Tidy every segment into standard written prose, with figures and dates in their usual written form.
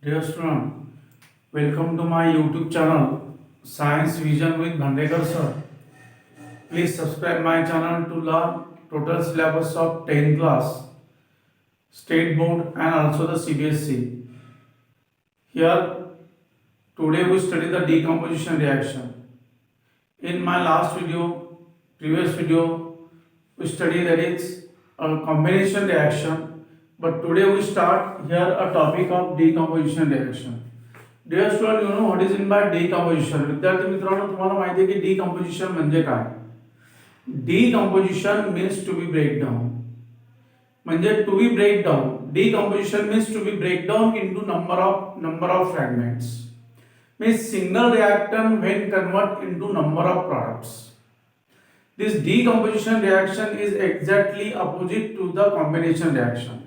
Dear student, welcome to my YouTube channel Science Vision with Bhandekar sir. Please subscribe my channel to learn total syllabus of 10th class, state board and also the CBSE. Here today we study the decomposition reaction. In my previous video, we study that is a combination reaction. But today we start here a topic of decomposition reaction. Dear student you know what is in by decomposition. विद्यार्थी मित्रांनो, तुम्हाला माहिती आहे की decomposition म्हणजे काय. Decomposition means to be break down. म्हणजे to be break down. Decomposition means to be break down into number of fragments. Means single reactant when convert into number of products. This decomposition reaction is exactly opposite to the combination reaction.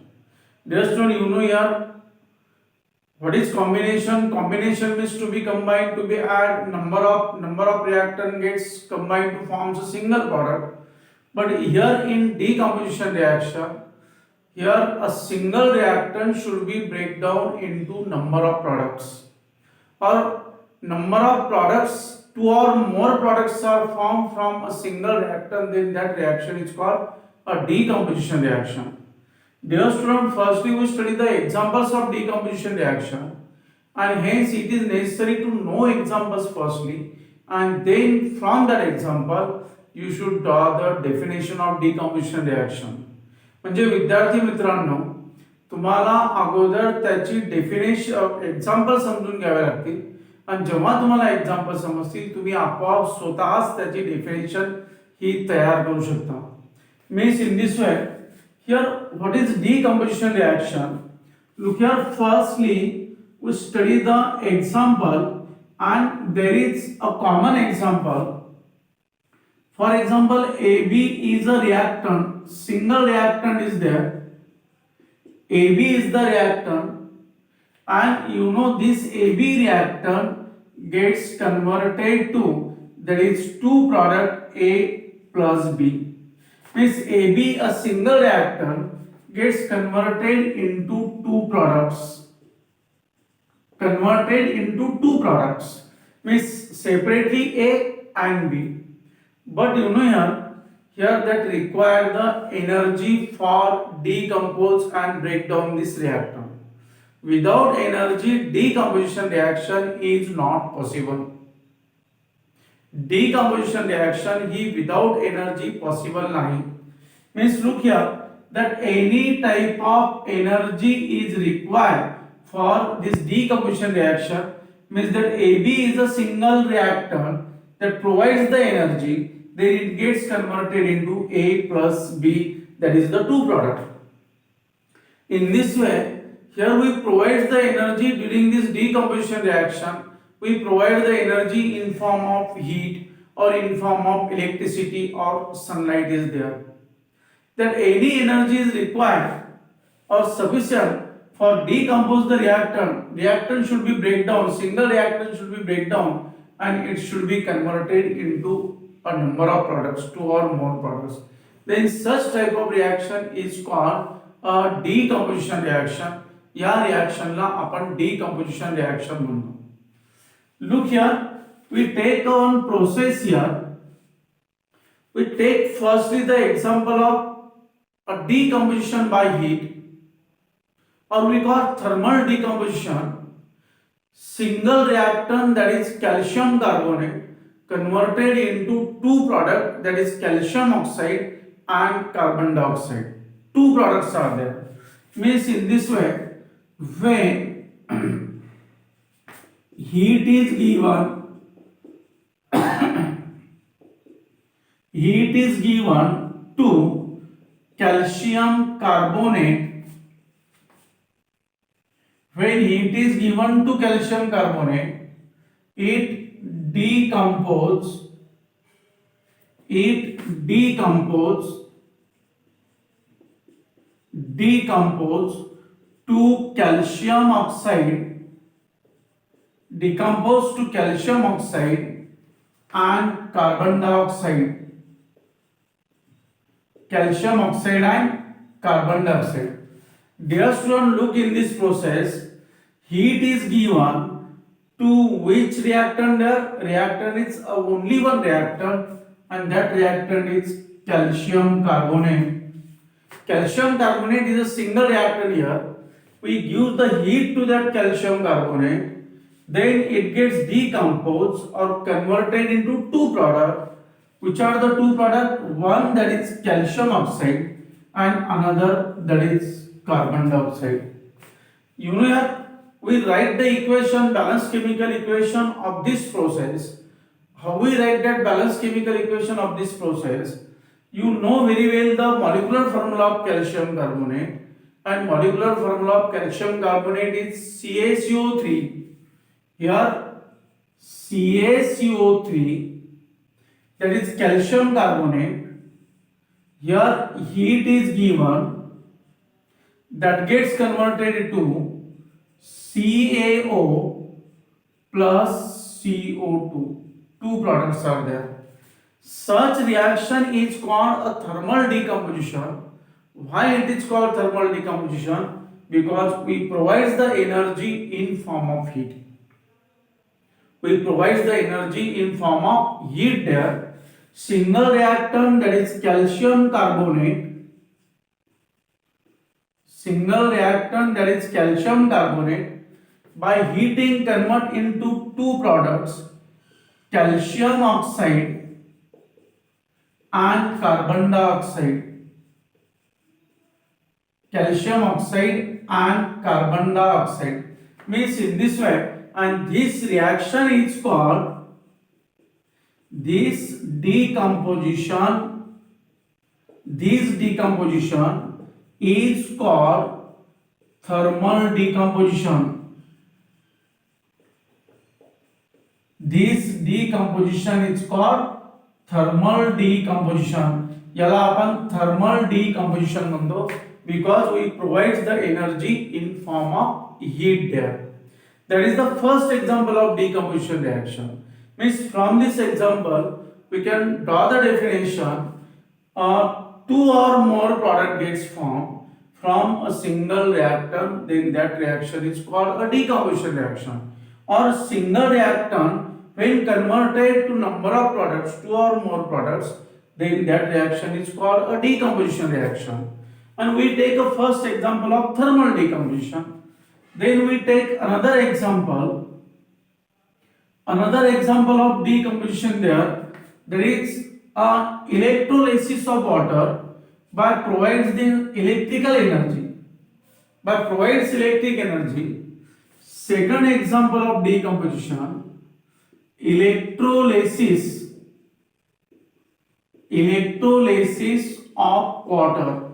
Dear student, you know here what is combination? Combination means to be combined, to be add number of reactant gets combined to forms a single product. But here in decomposition reaction, here a single reactant should be break down into number of products, or number of products. Two or more products are formed from a single reactant, then that reaction is called a decomposition reaction. Dear student, firstly we study the examples of decomposition reaction, and hence it is necessary to know examples firstly, and then from that example you should draw the definition of decomposition reaction. म्हणजे विद्यार्थी मित्रांनो, तुम्हाला अगोदर त्याची definition example समजून घ्यावे लागतील, आणि जेव्हा तुम्हाला एक्झाम्पल समजतील तुम्ही आपोआप स्वतःच त्याची डेफिनेशन ही तयार करू शकता. Means in this way, here what is decomposition reaction? Look here, firstly we study the example, and there is a common example. For example, AB is a reactant, single reactant is there. AB is the reactant, and you know this AB reactant gets converted to, that is two product A plus B. Means AB, a single reactant, gets converted into two products. Converted into two products means separately A and B. But you know here that require the energy for decompose and break down this reactant. Without energy, decomposition reaction is not possible. Decomposition reaction he without energy possible नहीं. Means look here that any type of energy is required for this decomposition reaction. Means that AB is a single reactant that provides the energy, then it gets converted into A plus B, that is the two product. In this way, here we provide the energy during this decomposition reaction. We provide the energy in form of heat or in form of electricity or sunlight is there. That any energy is required or sufficient for decompose the reactant. Reactant should be break down. Single reactant should be break down, and it should be converted into a number of products, two or more products. Then such type of reaction is called a decomposition reaction. या रिएक्शनला आपण decomposition reaction म्हणतो. Look here, we take one process here. We take firstly the example of a decomposition by heat, or we call thermal decomposition. Single reactant, that is calcium carbonate, converted into two products, that is calcium oxide and carbon dioxide. Two products are there. Means in this way, when heat is given to calcium carbonate, when heat is given to calcium carbonate, it decomposes to calcium oxide, decompose to calcium oxide and carbon dioxide. Calcium oxide and carbon dioxide. Dear student, look in this process. heat is given to which reactant there? Reactant is only one reactant, and that reactant is calcium carbonate. Calcium carbonate is a single reactant here. We give the heat to that calcium carbonate, then it gets decomposed or converted into two products. Which are the two products? One that is calcium oxide and another that is carbon dioxide. You know here, we write the equation, balanced chemical equation of this process. How we write that balanced chemical equation of this process? You know very well the molecular formula of calcium carbonate, and molecular formula of calcium carbonate is CaCO3. Here CaCO3, that is calcium carbonate. Here heat is given, that gets converted into CaO plus CO2. Two products are there. Such reaction is called a thermal decomposition. Why it is called thermal decomposition? Because we provide the energy in form of heat. We provide the energy in form of heat there. Single reactant, that is calcium carbonate. Single reactant, that is calcium carbonate, by heating convert into two products, calcium oxide and carbon dioxide. Calcium oxide and carbon dioxide means in this way, and this reaction is called, this decomposition is called thermal decomposition. This decomposition is called thermal decomposition. याला आपण thermal decomposition म्हणतो, because we provide the energy in form of heat there. That is the first example of decomposition reaction. Means from this example we can draw the definition. Two or more product gets formed from a single reactant, then that reaction is called a decomposition reaction. Or single reactant, when converted to number of products, two or more products, then that reaction is called a decomposition reaction. And we take a first example of thermal decomposition. Then we take another example of decomposition there. There is electrolysis of water by provides the electrical energy. By provides electric energy. Second example of decomposition, electrolysis of water,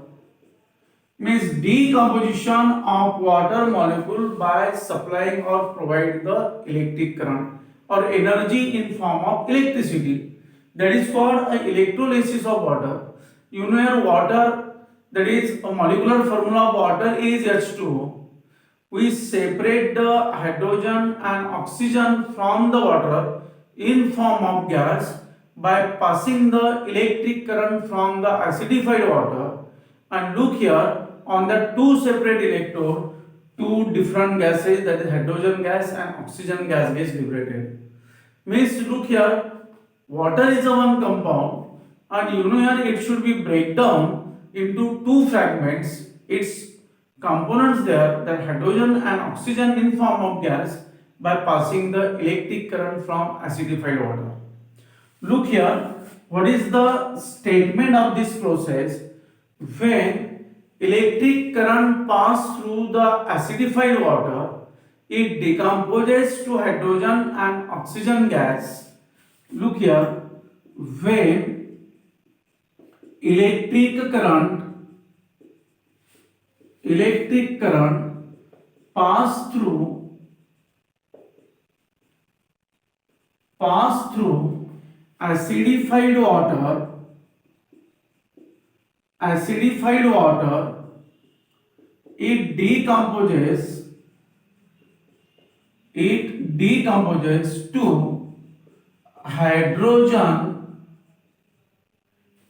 means decomposition of water molecule by supplying or provide the electric current or energy in form of electricity. That is called electrolysis of water. You know here water, that is a molecular formula of water is H2O. We separate the hydrogen and oxygen from the water in form of gas by passing the electric current from the acidified water. And look here, on the two separate electrode, two different gases, that is hydrogen gas and oxygen gas, gets liberated. Means look here, water is a one compound, and you know here it should be break down into two fragments. Its components there, that hydrogen and oxygen in form of gas, by passing the electric current from acidified water. Look here, what is the statement of this process? When electric current pass through the acidified water, it decomposes to hydrogen and oxygen gas. Look here, when electric current pass through acidified water, it decomposes to hydrogen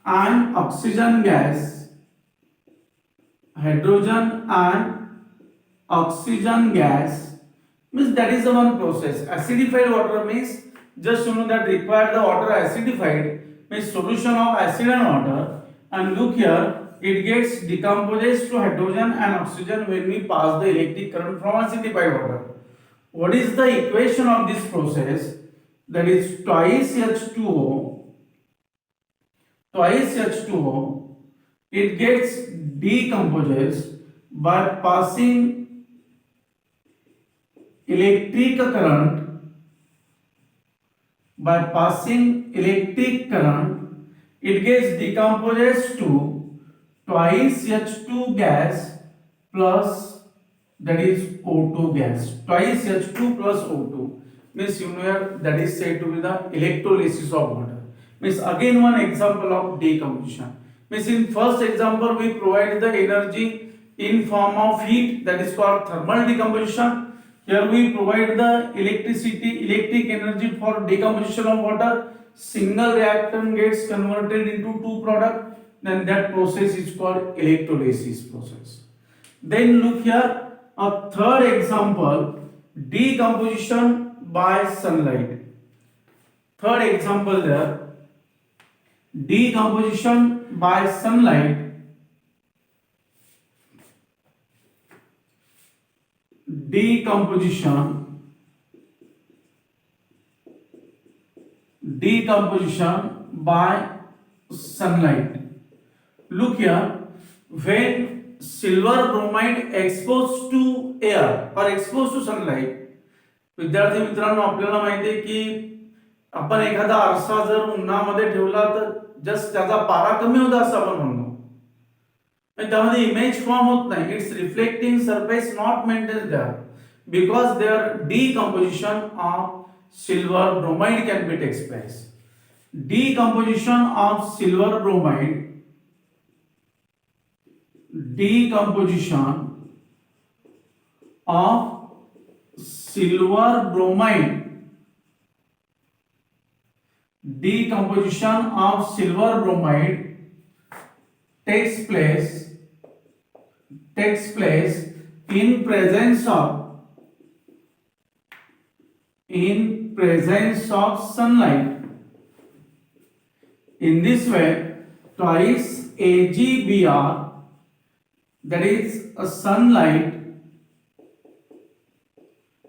and oxygen gas, Means that is the one process. Acidified water means just you know that require the water acidified means solution of acid and water, and look here it gets decomposes to hydrogen and oxygen when we pass the electric current from acidified water. What is the equation of this process? That is twice H2O, it gets decomposes by passing electric current, it gets decomposes to twice H2 gas plus that is O2 gas. Twice H2 plus O2 means you know that is said to be the electrolysis of water. Means again one example of decomposition. Means in first example we provide the energy in form of heat, that is called thermal decomposition. Here we provide the electric energy for decomposition of water. Single reactant gets converted into two product. Then that process is called electrolysis process. Then look here, a third example, decomposition by sunlight. Third example there, decomposition by sunlight. Decomposition by sunlight. Look here, when silver bromide exposed to air or exposed to sunlight, विद्यार्थी मित्रांनो आपल्याला माहिती आहे की आपण एखादा आरसा जर उन्हामध्ये ठेवला तर जस्ट त्याचा पारा कमी होता असं आपण म्हणतो, त्यामध्ये इमेज फॉर्म होत नाही. It's reflecting surface not maintain there because there decomposition of silver bromide can be takes place. Decomposition of silver bromide, decomposition of silver bromide takes place in presence of sunlight. In this way, twice AgBr, that is a sunlight,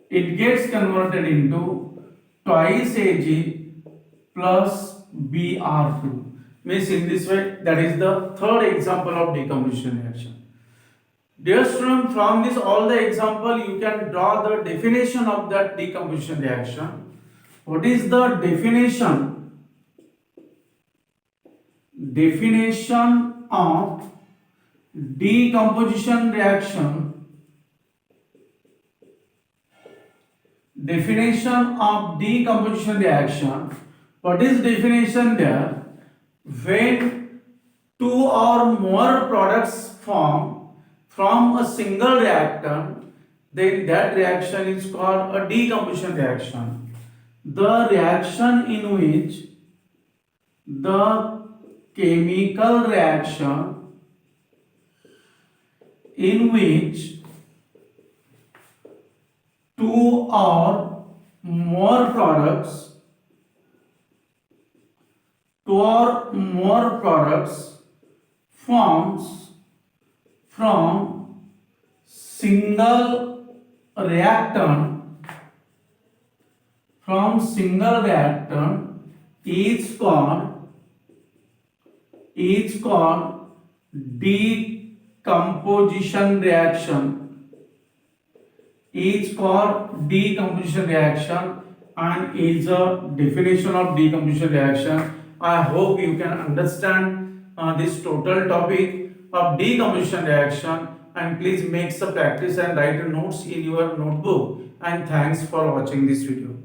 it gets converted into twice Ag plus Br2. Means in this way, that is the third example of decomposition reaction. Dear student, from this all the example you can draw the definition of that decomposition reaction. What is the definition? Definition of decomposition reaction. Definition of decomposition reaction. What is definition there? When two or more products form from a single reactant, then that reaction is called a decomposition reaction. The reaction in which the chemical reaction in which two or more products forms from single reactant is called decomposition reaction. And is a definition of decomposition reaction. I hope you can understand this total topic of decomposition reaction, and please make some practice and write notes in your notebook. And thanks for watching this video.